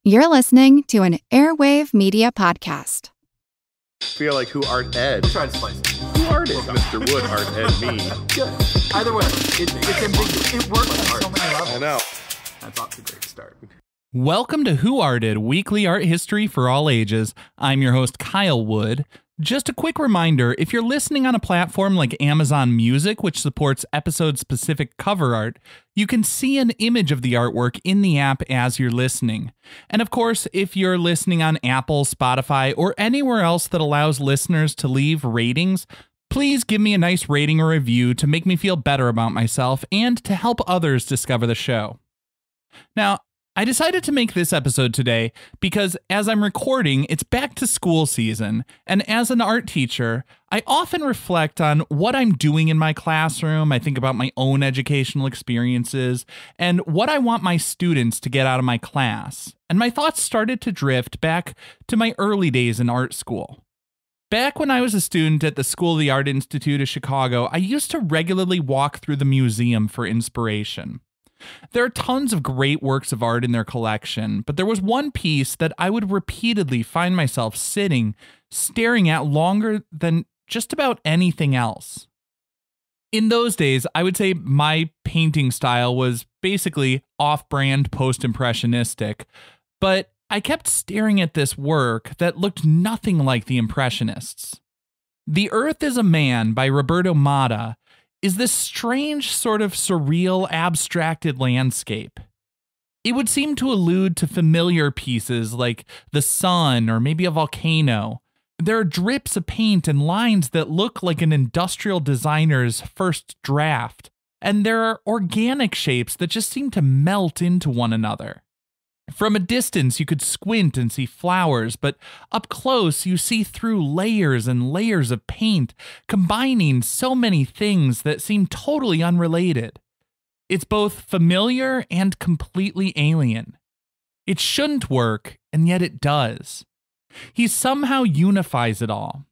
You're listening to an Airwave Media Podcast. Feel like who art Ed? Try to spice it. Who art it? Mr. Wood art Ed me. Good. Either way, it's ambiguous. It works on so many levels. I know. That's off to a great start. Welcome to Who Arted, weekly art history for all ages. I'm your host, Kyle Wood. Just a quick reminder, if you're listening on a platform like Amazon Music, which supports episode-specific cover art, you can see an image of the artwork in the app as you're listening. And of course, if you're listening on Apple, Spotify, or anywhere else that allows listeners to leave ratings, please give me a nice rating or review to make me feel better about myself and to help others discover the show. Now, I decided to make this episode today because as I'm recording, it's back to school season, and as an art teacher, I often reflect on what I'm doing in my classroom. I think about my own educational experiences and what I want my students to get out of my class. And my thoughts started to drift back to my early days in art school. Back when I was a student at the School of the Art Institute of Chicago, I used to regularly walk through the museum for inspiration. There are tons of great works of art in their collection, but there was one piece that I would repeatedly find myself staring at longer than just about anything else. In those days, I would say my painting style was basically off-brand post-impressionistic, but I kept staring at this work that looked nothing like the Impressionists. The Earth is a Man by Roberto Matta is this strange sort of surreal, abstracted landscape. It would seem to allude to familiar pieces like the sun or maybe a volcano. There are drips of paint and lines that look like an industrial designer's first draft, and there are organic shapes that just seem to melt into one another. From a distance, you could squint and see flowers, but up close, you see through layers and layers of paint, combining so many things that seem totally unrelated. It's both familiar and completely alien. It shouldn't work, and yet it does. He somehow unifies it all.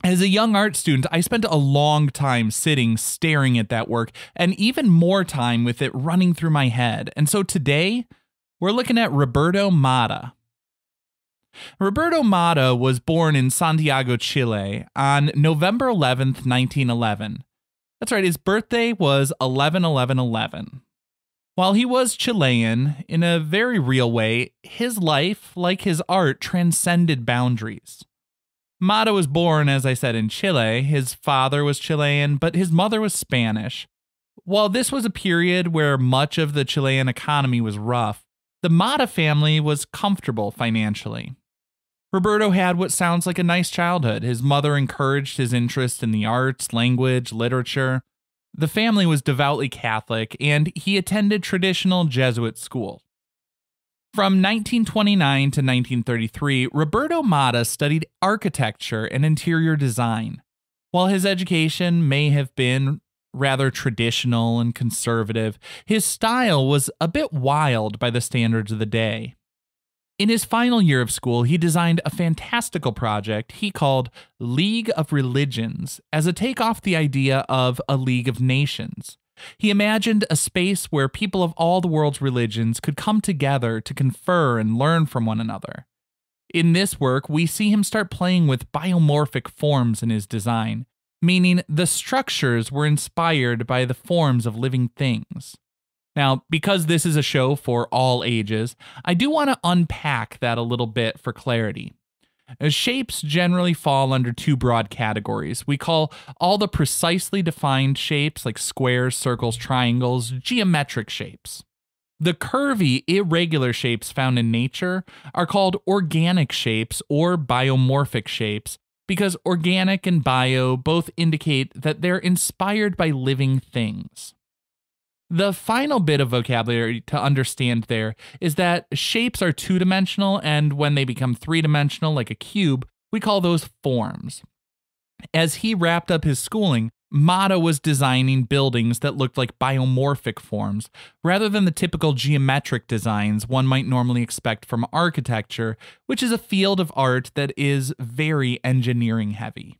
As a young art student, I spent a long time sitting, staring at that work, and even more time with it running through my head. And so today, we're looking at Roberto Matta. Roberto Matta was born in Santiago, Chile on November 11th, 1911. That's right, his birthday was 11/11/11. While he was Chilean, in a very real way, his life, like his art, transcended boundaries. Matta was born, as I said, in Chile. His father was Chilean, but his mother was Spanish. While this was a period where much of the Chilean economy was rough, the Matta family was comfortable financially. Roberto had what sounds like a nice childhood. His mother encouraged his interest in the arts, language, literature. The family was devoutly Catholic, and he attended traditional Jesuit school. From 1929 to 1933, Roberto Matta studied architecture and interior design. While his education may have been rather traditional and conservative, his style was a bit wild by the standards of the day. In his final year of school, he designed a fantastical project he called League of Religions as a takeoff the idea of a League of Nations. He imagined a space where people of all the world's religions could come together to confer and learn from one another. In this work, we see him start playing with biomorphic forms in his design, meaning the structures were inspired by the forms of living things. Now, because this is a show for all ages, I do want to unpack that a little bit for clarity. Shapes generally fall under two broad categories. We call all the precisely defined shapes, like squares, circles, triangles, geometric shapes. The curvy, irregular shapes found in nature are called organic shapes or biomorphic shapes, because organic and bio both indicate that they're inspired by living things. The final bit of vocabulary to understand there is that shapes are two-dimensional, and when they become three-dimensional, like a cube, we call those forms. As he wrapped up his schooling, Matta was designing buildings that looked like biomorphic forms, rather than the typical geometric designs one might normally expect from architecture, which is a field of art that is very engineering heavy.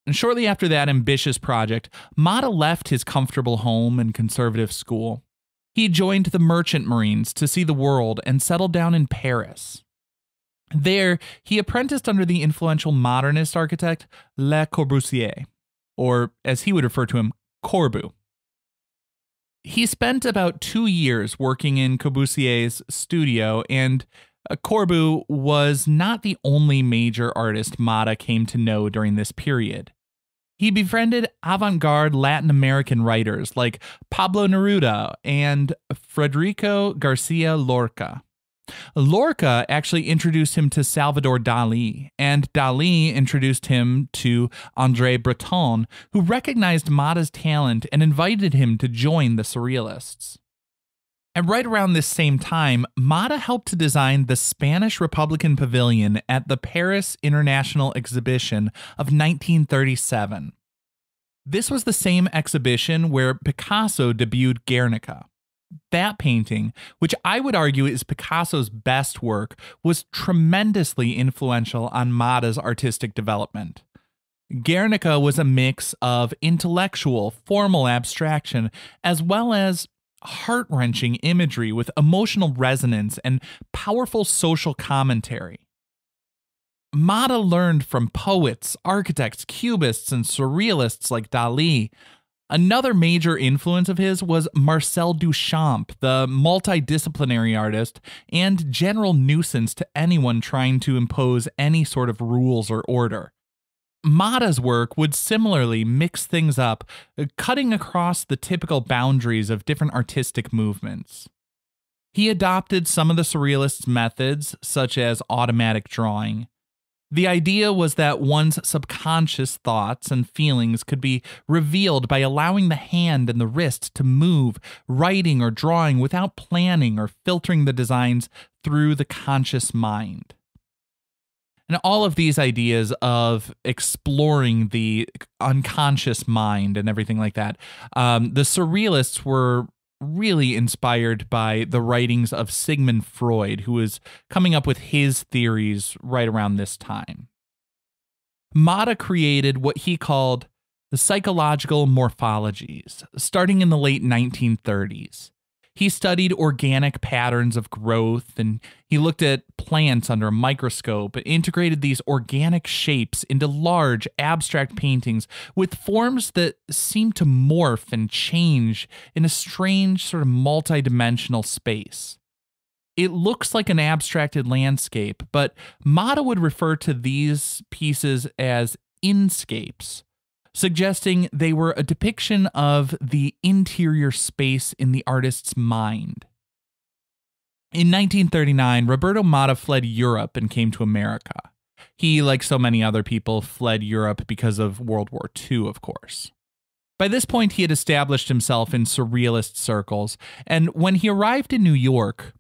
And shortly after that ambitious project, Matta left his comfortable home and conservative school. He joined the Merchant Marines to see the world and settled down in Paris. There, he apprenticed under the influential modernist architect Le Corbusier, or as he would refer to him, Corbu. He spent about 2 years working in Corbusier's studio, and Corbu was not the only major artist Matta came to know during this period. He befriended avant-garde Latin American writers like Pablo Neruda and Federico Garcia Lorca. Lorca actually introduced him to Salvador Dali, and Dali introduced him to André Breton, who recognized Matta's talent and invited him to join the Surrealists. And right around this same time, Matta helped to design the Spanish Republican Pavilion at the Paris International Exhibition of 1937. This was the same exhibition where Picasso debuted Guernica. That painting, which I would argue is Picasso's best work, was tremendously influential on Matta's artistic development. Guernica was a mix of intellectual, formal abstraction, as well as heart-wrenching imagery with emotional resonance and powerful social commentary. Matta learned from poets, architects, cubists, and surrealists like Dali. Another major influence of his was Marcel Duchamp, the multidisciplinary artist and general nuisance to anyone trying to impose any sort of rules or order. Matta's work would similarly mix things up, cutting across the typical boundaries of different artistic movements. He adopted some of the Surrealists' methods, such as automatic drawing. The idea was that one's subconscious thoughts and feelings could be revealed by allowing the hand and the wrist to move, writing or drawing without planning or filtering the designs through the conscious mind. And all of these ideas of exploring the unconscious mind and everything like that, the Surrealists were really inspired by the writings of Sigmund Freud, who was coming up with his theories right around this time. Matta created what he called the psychological morphologies, starting in the late 1930s. He studied organic patterns of growth, and he looked at plants under a microscope and integrated these organic shapes into large, abstract paintings with forms that seemed to morph and change in a strange sort of multidimensional space. It looks like an abstracted landscape, but Matta would refer to these pieces as inscapes, suggesting they were a depiction of the interior space in the artist's mind. In 1939, Roberto Matta fled Europe and came to America. He, like so many other people, fled Europe because of World War II, of course. By this point, he had established himself in surrealist circles, and when he arrived in New York,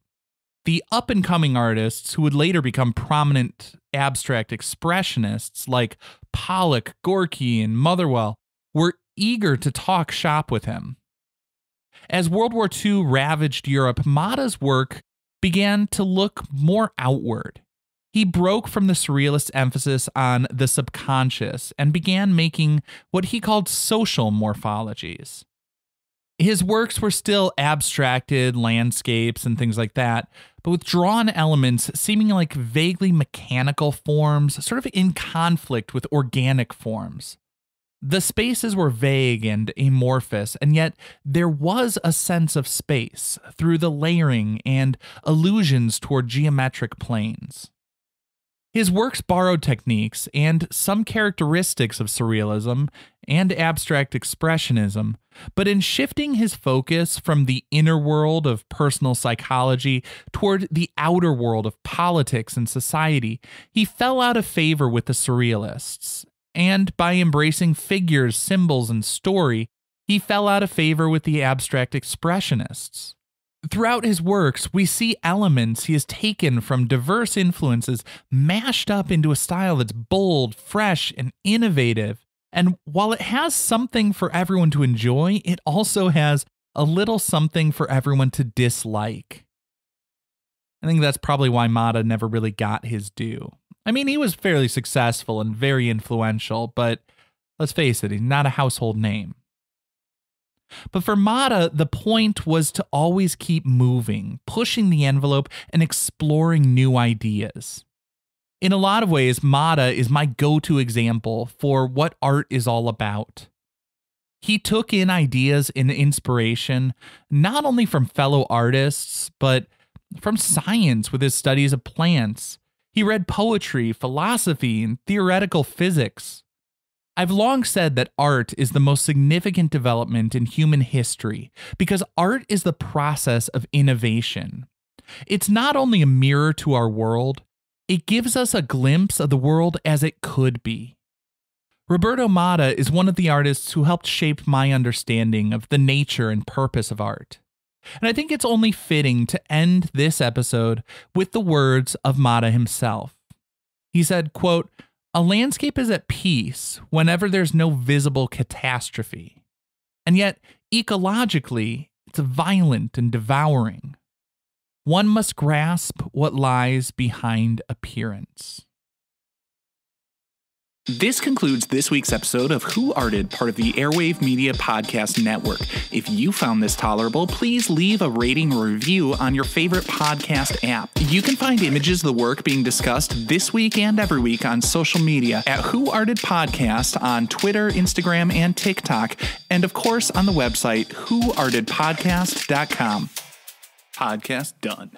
the up-and-coming artists who would later become prominent abstract expressionists like Pollock, Gorky, and Motherwell were eager to talk shop with him. As World War II ravaged Europe, Matta's work began to look more outward. He broke from the surrealist emphasis on the subconscious and began making what he called social morphologies. His works were still abstracted landscapes and things like that, but with drawn elements seeming like vaguely mechanical forms, sort of in conflict with organic forms. The spaces were vague and amorphous, and yet there was a sense of space through the layering and allusions toward geometric planes. His works borrowed techniques and some characteristics of surrealism and abstract expressionism, but in shifting his focus from the inner world of personal psychology toward the outer world of politics and society, he fell out of favor with the surrealists. And by embracing figures, symbols, and story, he fell out of favor with the abstract expressionists. Throughout his works, we see elements he has taken from diverse influences mashed up into a style that's bold, fresh, and innovative. And while it has something for everyone to enjoy, it also has a little something for everyone to dislike. I think that's probably why Matta never really got his due. I mean, he was fairly successful and very influential, but let's face it, he's not a household name. But for Matta, the point was to always keep moving, pushing the envelope, and exploring new ideas. In a lot of ways, Matta is my go-to example for what art is all about. He took in ideas and inspiration, not only from fellow artists, but from science with his studies of plants. He read poetry, philosophy, and theoretical physics. I've long said that art is the most significant development in human history because art is the process of innovation. It's not only a mirror to our world, it gives us a glimpse of the world as it could be. Roberto Matta is one of the artists who helped shape my understanding of the nature and purpose of art. And I think it's only fitting to end this episode with the words of Matta himself. He said, quote, "A landscape is at peace whenever there's no visible catastrophe. And yet, ecologically, it's violent and devouring. One must grasp what lies behind appearance." This concludes this week's episode of Who Arted, part of the Airwave Media Podcast Network. If you found this tolerable, please leave a rating or review on your favorite podcast app. You can find images of the work being discussed this week and every week on social media at Who Arted Podcast on Twitter, Instagram, and TikTok, and of course on the website whoartedpodcast.com. Podcast done.